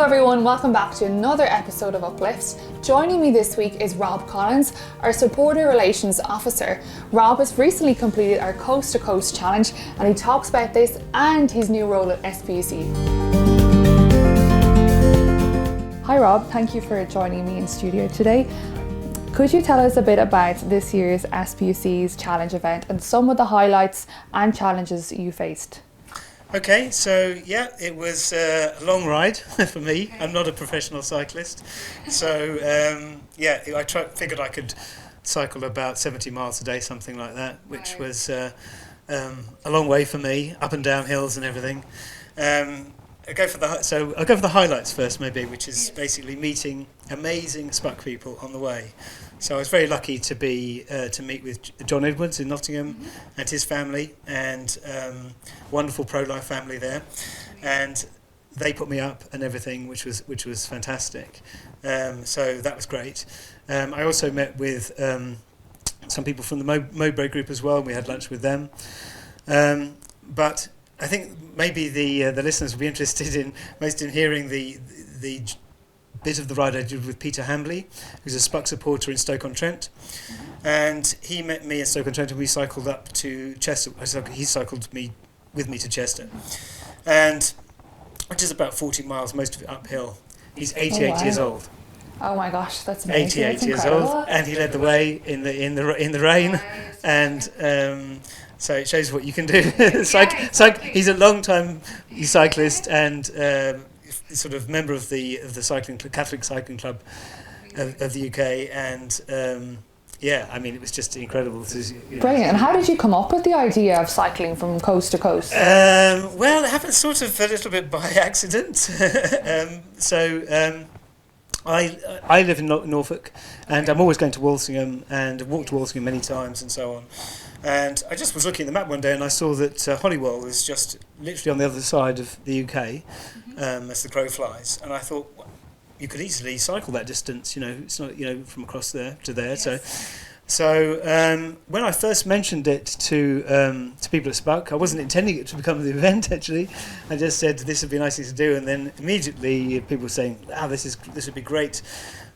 Hello everyone, welcome back to another episode of Uplifts. Joining me this week is Rob Collins, our Supporter Relations Officer. Rob has recently completed our Coast to Coast Challenge and he talks about this and his new role at SPUC. Hi Rob, thank you for joining me in studio today. Could you tell us a bit about this year's SPUC's Challenge event and some of the highlights and challenges you faced? Okay, so yeah, it was a long ride for me. I'm not a professional cyclist, so figured I could cycle about 70 miles a day, something like that, which was a long way for me, up and down hills and everything. I'll go for the highlights first, maybe, which is basically meeting amazing SPUC people on the way. So I was very lucky to meet with John Edwards in Nottingham and his family, and wonderful prolife family there, and they put me up and everything, which was fantastic. So that was great. I also met with some people from the Mowbray group as well. We had lunch with them, but I think maybe the listeners will be interested in hearing the bit of the ride I did with Peter Hambley, who's a SPUC supporter in Stoke-on-Trent, and he met me at Stoke-on-Trent and we cycled up to Chester. He cycled with me to Chester, and which is about 40 miles, most of it uphill. He's 88 years old. Oh my gosh, that's amazing. 88 years old, and he led the way in the rain, and so it shows what you can do. He's a long-time cyclist and sort of member of the Catholic Cycling Club of the UK, and I mean, it was just incredible. Brilliant. And how did you come up with the idea of cycling from coast to coast? Well, it happened sort of a little bit by accident. I live in Norfolk, and I'm always going to Walsingham, and I've walked to Walsingham many times and so on. And I just was looking at the map one day and I saw that Holywell was just literally on the other side of the UK, as the crow flies. And I thought, well, you could easily cycle that distance, it's not, from across there to there. Yes. So when I first mentioned it to people at SPUC, I wasn't intending it to become the event actually. I just said this would be a nice thing to do, and then immediately people were saying, this would be great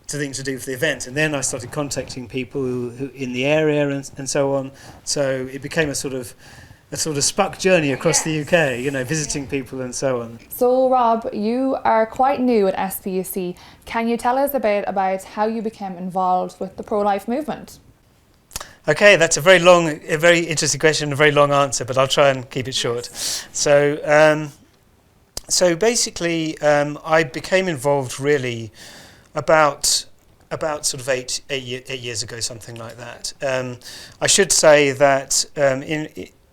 thing to do for the event. And then I started contacting people who in the area and so on. So it became a sort of SPUC journey across the UK, visiting people and so on. So Rob, you are quite new at SPUC. Can you tell us a bit about how you became involved with the pro-life movement? Okay, that's a very interesting question, a very long answer, but I'll try and keep it short. So basically, I became involved really about sort of eight years ago, something like that. I should say that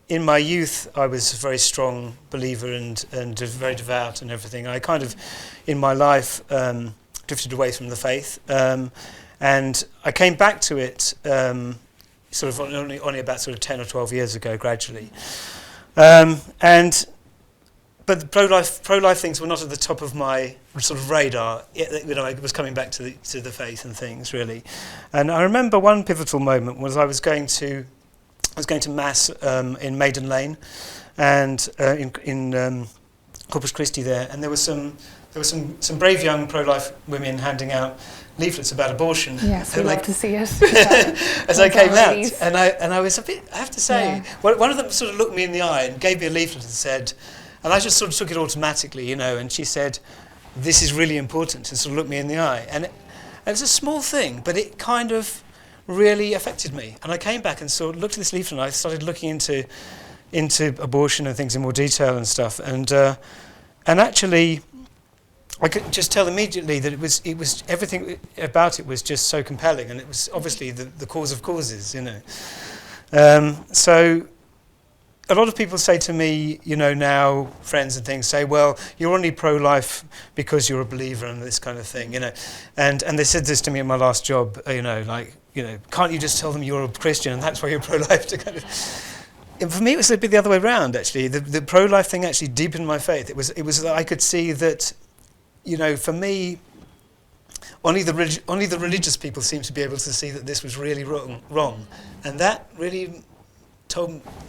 in my youth, I was a very strong believer and very devout and everything. I kind of, in my life, drifted away from the faith, and I came back to it sort of only about sort of 10 or 12 years ago, gradually. But the pro-life things were not at the top of my sort of radar. I was coming back to the faith and things really. And I remember one pivotal moment was I was going to mass in Maiden Lane, and in Corpus Christi there, and there were some brave young pro-life women handing out leaflets about abortion. Yes, we love to see it. As I came out, and I was a bit. I have to say, one of them sort of looked me in the eye and gave me a leaflet and said. And I just sort of took it automatically, and she said, "This is really important," and sort of looked me in the eye. And it's a small thing, but it kind of really affected me. And I came back and looked at this leaflet, and I started looking into abortion and things in more detail and stuff. And actually, I could just tell immediately that it was everything about it was just so compelling, and it was obviously the cause of causes, So. A lot of people say to me, now friends and things say, well, you're only pro-life because you're a believer and this kind of thing, and they said this to me in my last job, can't you just tell them you're a Christian and that's why you're pro-life to kind of. And for me, it was a bit the other way around actually. The pro-life thing actually deepened my faith. It was that I could see that, for me, only the religious people seemed to be able to see that this was really wrong, and that really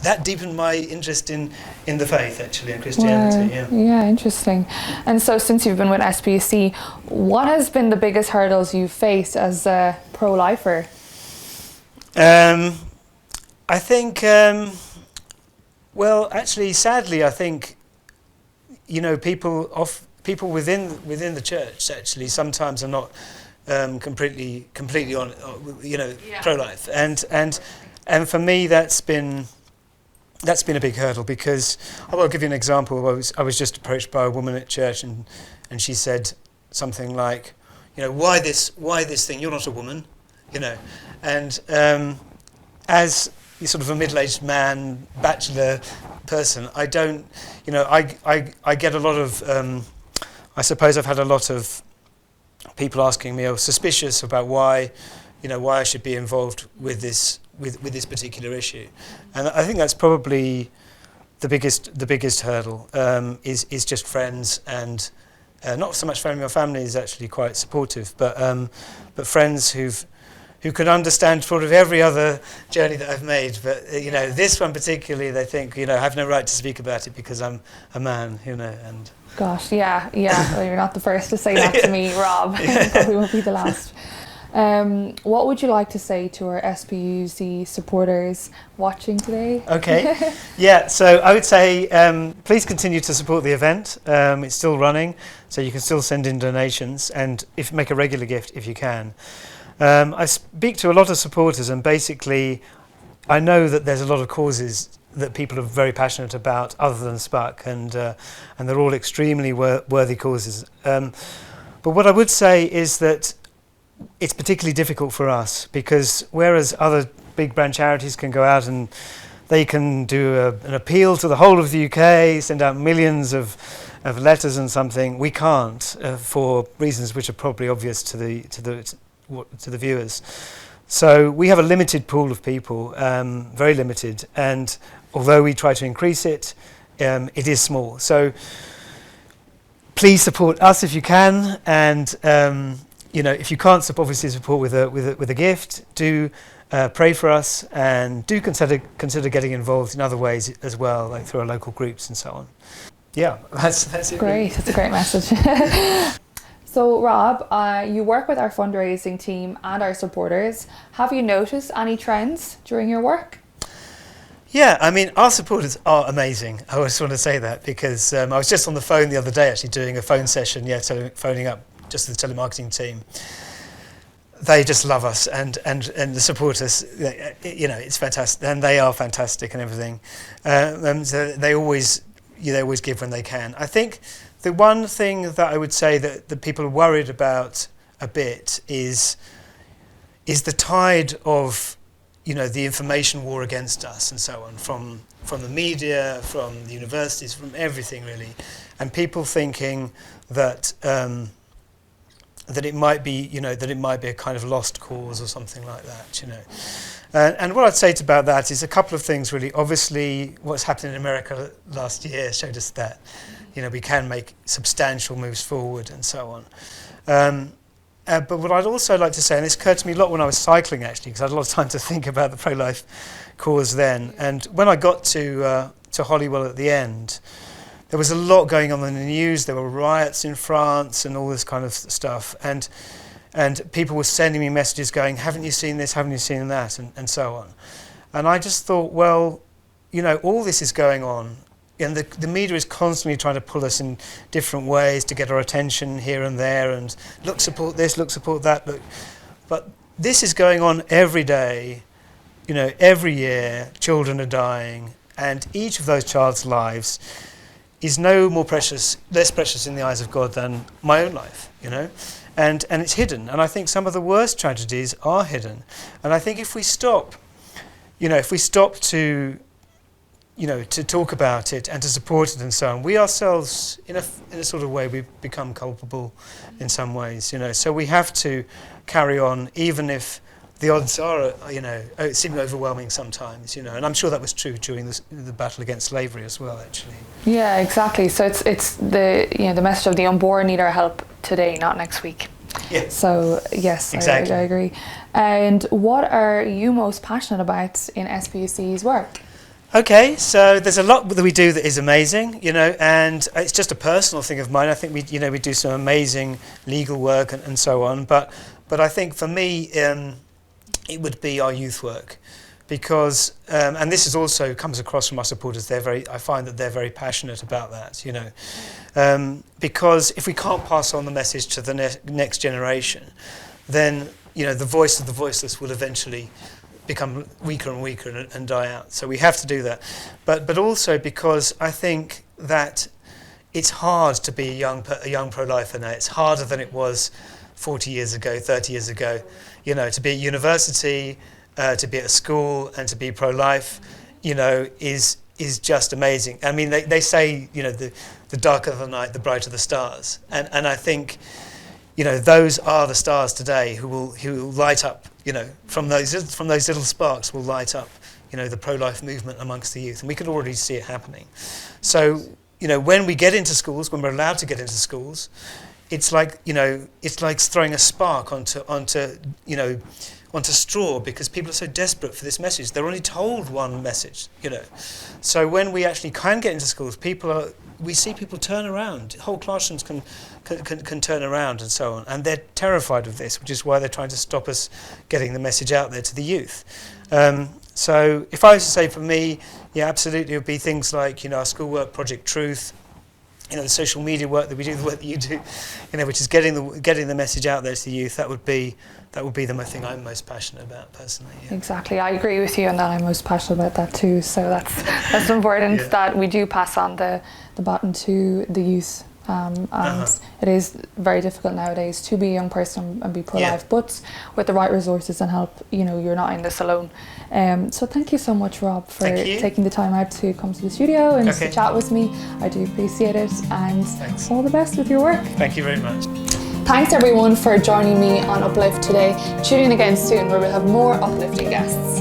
that deepened my interest in the faith, actually, and Christianity. Wow. Yeah, interesting. And so since you've been with SPUC, what has been the biggest hurdles you've faced as a pro-lifer? I think, well, actually, sadly, I think, people within the church actually sometimes are not completely on, pro-life, and for me that's been a big hurdle, because I'll give you an example. I was just approached by a woman at church, and she said something like, why this thing? You're not a woman, and as sort of a middle-aged man, bachelor person, I don't, I get a lot of, I suppose I've had a lot of people asking me, or suspicious about why I should be involved with this particular issue, and I think that's probably the biggest hurdle. Is just friends, and not so much family. My family is actually quite supportive, but friends who can understand sort of every other journey that I've made, but this one particularly, they think I have no right to speak about it because I'm a man, and. Gosh, yeah. Well, you're not the first to say that to me, Rob. You probably won't be the last. What would you like to say to our SPUC supporters watching today? Okay, yeah, so I would say please continue to support the event. It's still running, so you can still send in donations, and make a regular gift if you can. I speak to a lot of supporters, and basically I know that there's a lot of causes that people are very passionate about other than SPUC, and they're all extremely worthy causes. But what I would say is that it's particularly difficult for us, because whereas other big brand charities can go out and they can do an appeal to the whole of the UK, send out millions of letters and something, we can't, for reasons which are probably obvious to the viewers. So we have a limited pool of people, very limited, and although we try to increase it, it is small. So please support us if you can, and if you can't obviously support with a gift, do pray for us, and do consider getting involved in other ways as well, like through our local groups and so on. Yeah, that's it. Great, that's a great message. So Rob, you work with our fundraising team and our supporters. Have you noticed any trends during your work? Yeah, I mean, our supporters are amazing. I just want to say that, because I was just on the phone the other day actually doing a phone session, phoning up just the telemarketing team. They just love us and the support us. It's fantastic, and they are fantastic and everything. So they always give when they can. I think the one thing that I would say that the people are worried about a bit is the tide of the information war against us and so on, from the media, from the universities, from everything really, and people thinking that it might be a kind of lost cause or something like that, And what I'd say about that is a couple of things really. Obviously, what's happened in America last year showed us that we can make substantial moves forward and so on. But what I'd also like to say, and this occurred to me a lot when I was cycling actually, because I had a lot of time to think about the pro-life cause then. And when I got to Holywell at the end, there was a lot going on in the news. There were riots in France and all this kind of stuff. And people were sending me messages going, haven't you seen this, haven't you seen that, and so on. And I just thought, well, all this is going on, and the media is constantly trying to pull us in different ways to get our attention here and there, and look, support this, look, support that. Look. But this is going on every day, every year. Children are dying, and each of those child's lives is no more precious, less precious in the eyes of God than my own life, and it's hidden. And I think some of the worst tragedies are hidden. And I think if we stop, to talk about it and to support it and so on, we ourselves, in a sort of way, we become culpable in some ways, So we have to carry on, even if the odds are, seem overwhelming sometimes, And I'm sure that was true during the battle against slavery as well, actually. Yeah, exactly. So it's the message of the unborn need our help today, not next week. Yeah. So yes, exactly. I agree. And what are you most passionate about in SPUC's work? Okay, so there's a lot that we do that is amazing, you know, and it's just a personal thing of mine. I think we do some amazing legal work and so on, but I think for me it would be our youth work, because and this is also comes across from our supporters. I find that they're very passionate about that, you know, because if we can't pass on the message to the next generation, then you know the voice of the voiceless will eventually become weaker and weaker and die out. So we have to do that, but also because I think that it's hard to be a young pro-lifer now. It's harder than it was 40 years ago, 30 years ago. You know, to be at university, to be at a school, and to be pro-life, you know, is just amazing. I mean, they say, you know, the darker the night, the brighter the stars, and I think, you know, those are the stars today who will light up. You know, from those little sparks will light up, you know, the pro-life movement amongst the youth, and we can already see it happening. So, you know, when we get into schools, when we're allowed to get into schools, it's like, you know, it's like throwing a spark onto straw, because people are so desperate for this message. They're only told one message, you know. So when we actually can get into schools, we see people turn around. Whole classrooms can turn around and so on, and they're terrified of this, which is why they're trying to stop us getting the message out there to the youth. So if I was to say for me, yeah, absolutely, it would be things like, you know, our schoolwork, Project Truth, you know, the social media work that we do, the work that you do, you know, which is getting the message out there to the youth. That would be the thing I'm most passionate about personally. Yeah. Exactly, I agree with you on that. I'm most passionate about that too. So that's important that we do pass on the baton to the youth. And it is very difficult nowadays to be a young person and be pro-life, but with the right resources and help, you know, you're not in this alone. So thank you so much, Rob, for taking the time out to come to the studio and to chat with me. I do appreciate it, and all the best with your work. Thank you very much. Thanks everyone for joining me on Uplift today. Tune in again soon where we'll have more uplifting guests.